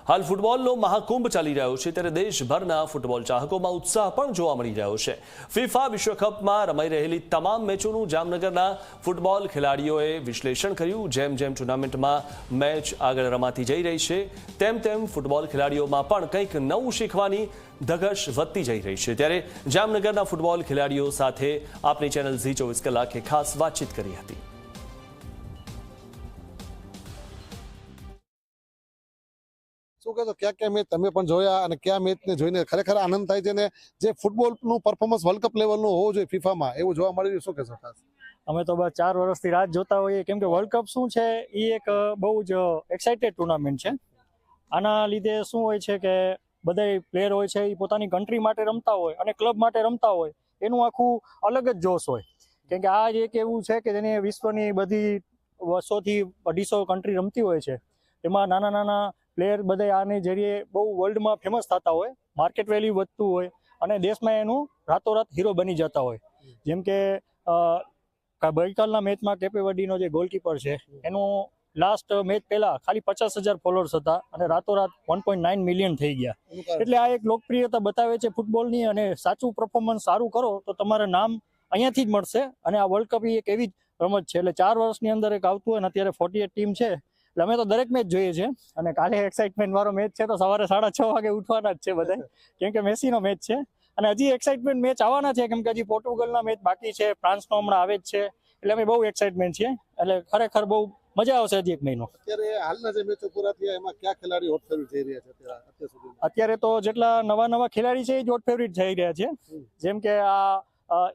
હાલ ફૂટબોલનો મહાકુંભ ચાલી રહ્યો છે ત્યારે દેશભરના ફૂટબોલ ચાહકોમાં ઉત્સાહ પણ જોવા મળી રહ્યો છે। ફિફા વિશ્વકપમાં રમાઈ રહેલી તમામ મેચોનું જામનગરના ફૂટબોલ ખેલાડીઓએ વિશ્લેષણ કર્યું। જેમ જેમ ટુર્નામેન્ટમાં મેચ આગળ રમાતી જઈ રહી છે તેમ તેમ ફૂટબોલ ખેલાડીઓમાં પણ કંઈક નવું શીખવાની ધગશ વધતી જઈ રહી છે। ત્યારે જામનગરના ફૂટબોલ ખેલાડીઓ સાથે આપણી ચેનલ ઝી 24 કલાકે ખાસ વાતચીત કરી હતી। શું કહેશો क्या મેચ તમે પણ જોયા અને કયા મેચને જોઈને ખરેખર આનંદ થાય છે ને જે ફૂટબોલનું પરફોર્મન્સ વર્લ્ડ કપ લેવલનું હોવું જોઈએ ફિફામાં એવું જોવા મળી રહ્યું? શું કહેશો ખાસ? અમે તો બસ 4 વર્ષથી રાહ જોતા હોઈએ કેમ કે વર્લ્ડ કપ શું છે એ એક બહુ જ એક્સાઇટેડ ટુર્નામેન્ટ છે। આના લીધે શું હોય છે કે બધા પ્લેયર હોય છે એ પોતાની કન્ટ્રી માટે રમતા હોય અને ક્લબ માટે રમતા હોય એનું આખું અલગ જ જોશ હોય કેમ કે આ જ એક એવું છે કે જેને વિશ્વની બધી 100-250 કન્ટ્રી રમતી હોય છે એમાં નાના નાના પ્લેયર બધા આની જરીએ બહુ વર્લ્ડમાં ફેમસ થતા હોય, માર્કેટ વેલ્યુ વધતું હોય અને દેશમાં એનું રાતોરાત હીરો બની જતા હોય। જેમ કે ગઈકાલના મેચમાં કેપેવર્ડીનો જે ગોલકીપર છે એનું લાસ્ટ મેચ પહેલા ખાલી 50,000 ફોલોઅર્સ હતા અને રાતોરાત 1.9 મિલિયન થઈ ગયા। એટલે આ એક લોકપ્રિયતા બતાવે છે ફૂટબોલની અને સાચું પરફોર્મન્સ સારું કરો તો તમારે નામ અહીંયાથી જ મળશે અને આ વર્લ્ડ કપ એક એવી જ રમત છે એટલે 4 વર્ષની અંદર એક આવતું હોય અને અત્યારે 48 ટીમ છે એટલે અમે તો દરેક મેચ જોઈએ છે અને કાલે એક્સાઇટમેન્ટ વાળો મેચ છે તો સવારે 6:30 વાગે ઉઠવાના જ છે બધા કેમ કે મેસીનો મેચ છે અને હજી એક્સાઇટમેન્ટ મેચ આવવાના છે કેમ કે હજી પોર્ટુગલના મેચ બાકી છે, ફ્રાન્સનો હમણાં આવે જ છે એટલે અમે બહુ એક્સાઇટમેન્ટ છીએ એટલે ખરેખર બહુ મજા આવશે હજી એક મહિનો। અત્યારે હાલના જે મેચો પૂરા થયા એમાં કયા ખેલાડી હોટ ફેવરિટ થઈ રહ્યા છે અત્યાર સુધી? અત્યારે તો જેટલા નવા ખેલાડી છે એ જ હોટ ફેવરિટ થઈ રહ્યા છે। જેમ કે આ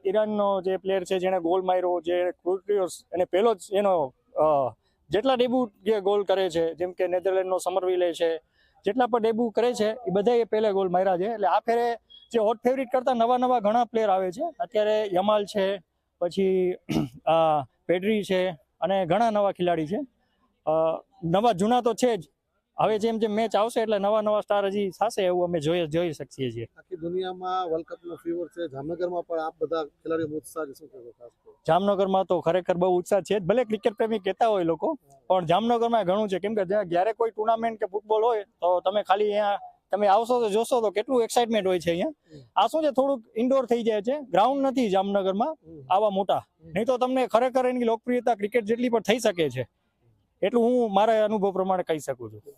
ઈરાનનો જે પ્લેયર છે જેને ગોલ માર્યો, જે ક્રુટિયોસ એને પહેલો જ એનો જેટલા ડેબ્યુ જે ગોલ કરે છે જેમ કે નેધરલેન્ડનો સમરવિલે છે જેટલા પણ ડેબ્યુ કરે છે એ બધાએ પહેલા ગોલ માર્યા છે એટલે આ ફેરે જે હોટ ફેવરિટ કરતા નવા ઘણા પ્લેયર આવે છે। અત્યારે યમાલ છે, પછી પેડ્રી છે અને ઘણા નવા ખેલાડી છે। નવા જૂના તો છે જ, હવે જેમ જેમ મેચ આવશે એટલે નવા સ્ટાર હજી થશે એવું અમે જોઈ શકીએ છીએ। આખી દુનિયામાં વર્લ્ડ કપનો ફીવર છે, જામનગરમાં પણ આપ બધા ખેલાડીઓ ઉત્સાહ છે, શું કહેશો ખાસ? જામનગરમાં તો ખરેખર બહુ ઉત્સાહ છે, ભલે ક્રિકેટ પ્રેમી કહેતા હોય લોકો પણ જામનગરમાં ઘણું છે કેમ કે જ્યારે કોઈ ટુર્નામેન્ટ કે ફૂટબોલ હોય તો તમે ખાલી અહીંયા તમે આવશો તો જોશો તો કેટલું એક્સાઇટમેન્ટ હોય છે અહીંયા। આ શું છે થોડુંક ઇન્ડોર થઈ જાય છે, ગ્રાઉન્ડ નથી જામનગરમાં આવા મોટા, નહીં તો તમને ખરેખર એની લોકપ્રિયતા ક્રિકેટ જેટલી પણ થઈ શકે છે એટલું હું મારા અનુભવ પ્રમાણે કહી શકું છું।